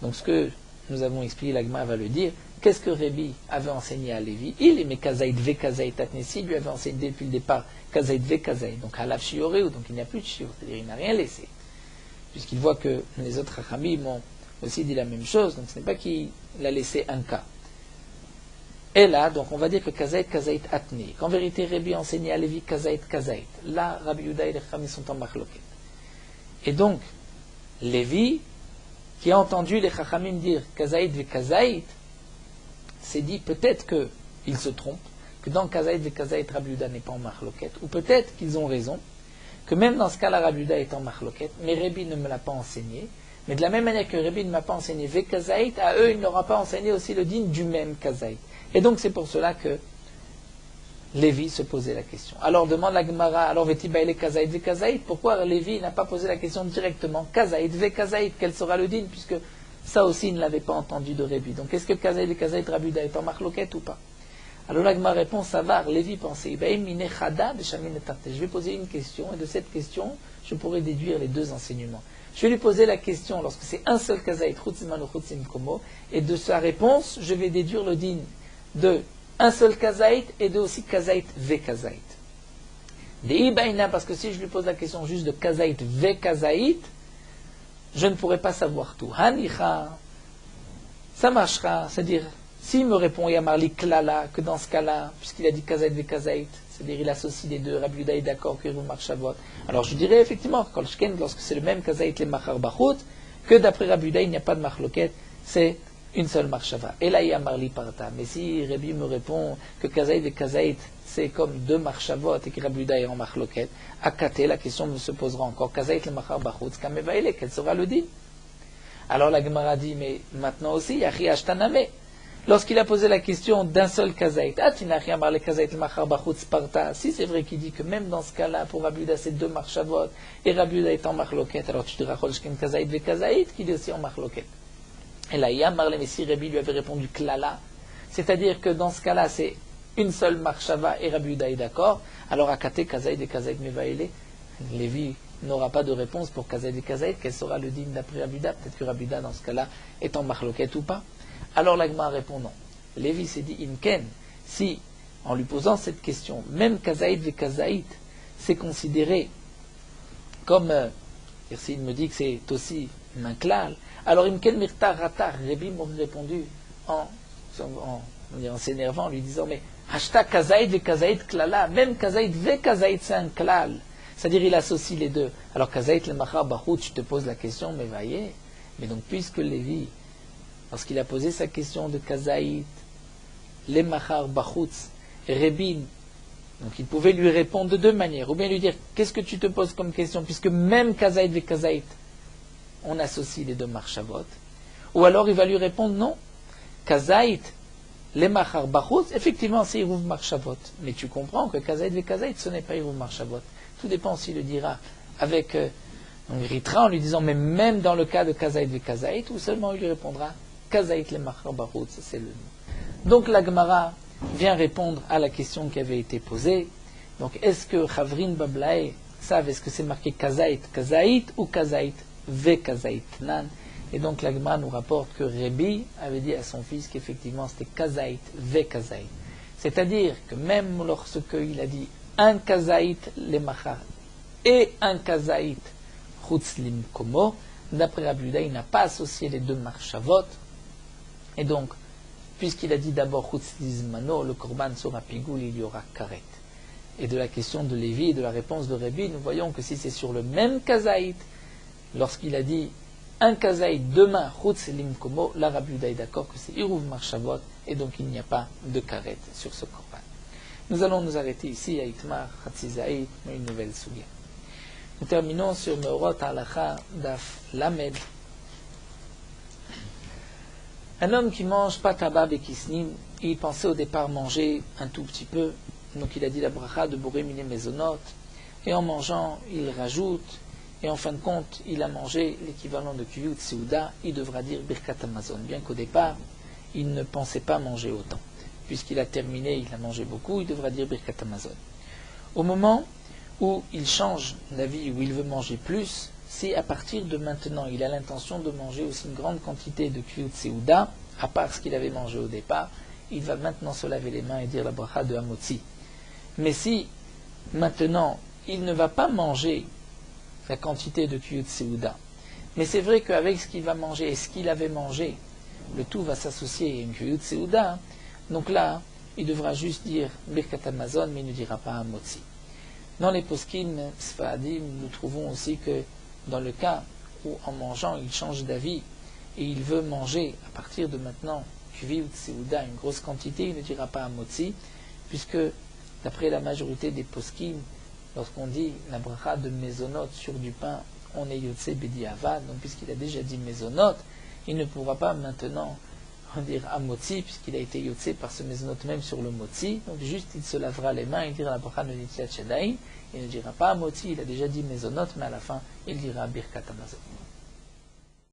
Donc ce que nous avons expliqué, la Gemara va le dire. Qu'est-ce que Rabbi avait enseigné à Lévi? Il aimait kazaït ve kazaït atnesi, lui avait enseigné depuis le départ kazaït ve kazaït. Donc halav shioreu, donc il n'y a plus de shior, c'est-à-dire il n'a rien laissé. Puisqu'il voit que les autres Chachamim ont aussi dit la même chose, donc ce n'est pas qu'il a laissé un cas. Et là, donc on va dire que kazaït, kazaït atni. Qu'en vérité, Rabbi a enseigné à Lévi kazaït, kazaït. Là, Rabbi Yuda et les Chachamim sont en marloquet. Et donc, Lévi, qui a entendu les Chachamim dire kazaït ve kazaït, s'est dit peut-être qu'ils se trompent, que dans kazaït ve kazaït, Rabbi Yuda n'est pas en marloquette, ou peut-être qu'ils ont raison, que même dans ce cas-là, Rabbi Yuda est en marloquette, mais Rabbi ne me l'a pas enseigné. Mais de la même manière que Rabbi ne m'a pas enseigné ve kazaït, à eux, il n'aura pas enseigné aussi le din du même kazaït. Et donc c'est pour cela que Lévi se posait la question. Alors demande la Gemara, alors vetibaïle kazaït ve kazaït, pourquoi Lévi n'a pas posé la question directement kazaït ve kazaït, quel sera le din, puisque ça aussi il ne l'avait pas entendu de Rabbi. Donc est-ce que kazaït ve kazaït Rabbi Yuda est en marloquette ou pas? Alors la Gemara répond, Savar, Lévi pensait, je vais poser une question, et de cette question, je pourrais déduire les deux enseignements. Je vais lui poser la question lorsque c'est un seul kazaït, chutzimano chutzim komo, et de sa réponse, je vais déduire le din de un seul kazaït et de aussi kazaït ve kazaït. Parce que si je lui pose la question juste de kazaït ve kazaït, je ne pourrais pas savoir tout. Hanicha, ça marchera, c'est-à-dire, s'il me répond Yamarli klala, que dans ce cas-là, puisqu'il a dit kazaït ve kazaït, c'est-à-dire il associe les deux, Rabbi Yuda est d'accord que vous marchavot. Alors je dirais effectivement, lorsque c'est le même kazaït les machar bachut, que d'après Rabbi Yuda il n'y a pas de marloquette, c'est une seule marchava. Et là, il y a marli parta. Mais si Rabbi me répond que kazaït et kazaït, c'est comme deux marchavot et que Rabbi Yuda est en marloquette, à katé, la question me se posera encore. Kazaït le machar bachut, kamevaïle, quel sera le din? Alors la Gemara dit, mais maintenant aussi, il y a riach taname. Lorsqu'il a posé la question d'un seul kazaït, si c'est vrai qu'il dit que même dans ce cas-là, pour Rabbi Yehuda, c'est deux marchavot, et Rabbi Yehuda est en marloquet, alors tu diras Cholshken kazaït ve kazaït, qu'il est aussi en marloquet. Et là, Yamar le Messie, Rabbi lui avait répondu klala, c'est-à-dire que dans ce cas-là, c'est une seule marchava et Rabbi Yehuda est d'accord, alors akate kazaït ve kazaït mevaele, Lévi n'aura pas de réponse pour kazaït ve kazaït, quel sera le digne d'après Rabbi Yehuda, peut-être que Rabbi Yehuda dans ce cas-là est en marloquet ou pas. Alors l'Agma répond non. Lévi s'est dit Imken, si, en lui posant cette question, même kazaït ve kazaït, c'est considéré comme, s'il me dit que c'est aussi un klal, alors Imken mirtar ratar, Rébi m'aurait répondu en s'énervant, en lui disant mais hashtag kazaït ve kazaït klala, même kazaït ve kazaït c'est un klal, c'est-à-dire il associe les deux. Alors kazaït le machar bachout, je te pose la question, mais voyez, mais donc puisque Lévi, lorsqu'il a posé sa question de kazaït, les machar bachutz, et Rebin, donc il pouvait lui répondre de deux manières, ou bien lui dire qu'est-ce que tu te poses comme question, puisque même kazaït ve kazaït, on associe les deux marchavot, ou alors il va lui répondre non, kazaït, les machar bachutz, effectivement c'est iruv marchavot, mais tu comprends que kazaït ve kazaït ce n'est pas iruv marchavot, tout dépend s'il le dira avec Ritra en lui disant mais même dans le cas de kazaït ve kazaït, ou seulement il lui répondra kazaït le machar bachutz, c'est le nom. Donc la Gemara vient répondre à la question qui avait été posée. Donc est-ce que Chavrin Bablae savent est-ce que c'est marqué kazaït kazaït ou kazaït ve kazaït nan? Et donc la Gemara nous rapporte que Rébi avait dit à son fils qu'effectivement c'était kazaït ve kazaït. C'est-à-dire que même lorsqu'il a dit un kazaït le machar et un kazaït chutz limkomo, d'après Rabbi Yehuda, il n'a pas associé les deux marchavot. Et donc puisqu'il a dit d'abord chutz lizmano, le korban sera pigoul, il y aura karet. Et de la question de Lévi et de la réponse de Rébi, nous voyons que si c'est sur le même kazaït, lorsqu'il a dit un kazaït demain chutz limkomo, là Rabbi Yehuda est d'accord que c'est iruv marchavot, et donc il n'y a pas de karet sur ce korban. Nous allons nous arrêter ici à Itmar Hatzizaït, une nouvelle soulia. Nous terminons sur Meorot Halacha Daf Lamed. Un homme qui mange pas tabac et kisnim, il pensait au départ manger un tout petit peu, donc il a dit la bracha de Boré Miné Mezonot, et en mangeant, il rajoute, et en fin de compte, il a mangé l'équivalent de Kiyut Seuda, il devra dire Birkat Hamazon, bien qu'au départ, il ne pensait pas manger autant. Puisqu'il a terminé, il a mangé beaucoup, il devra dire Birkat Hamazon. Au moment où il change d'avis, où il veut manger plus, si à partir de maintenant il a l'intention de manger aussi une grande quantité de Kiyut Seuda, à part ce qu'il avait mangé au départ, il va maintenant se laver les mains et dire la bracha de Hamotzi. Mais si maintenant il ne va pas manger la quantité de Kiyut Seuda, mais c'est vrai qu'avec ce qu'il va manger et ce qu'il avait mangé, le tout va s'associer à une Kiyut Seuda, donc là, il devra juste dire Birkat Hamazon, mais il ne dira pas Hamotzi. Dans les poskim Sfaradim, nous trouvons aussi que dans le cas où en mangeant il change d'avis et il veut manger à partir de maintenant Kiyut Seuda, une grosse quantité, il ne dira pas Hamotzi, puisque d'après la majorité des poskim, lorsqu'on dit la bracha de Mezonot sur du pain, on est Yotse Bediava, donc puisqu'il a déjà dit Mezonot, il ne pourra pas maintenant dire Hamotzi, puisqu'il a été Yotse par ce Mezonot même sur le Motzi, donc juste il se lavera les mains, il dira la bracha de Nitiat Shadaim, il ne dira pas Hamotzi, il a déjà dit Mezonot, mais à la fin il dira Birkat Hamazon.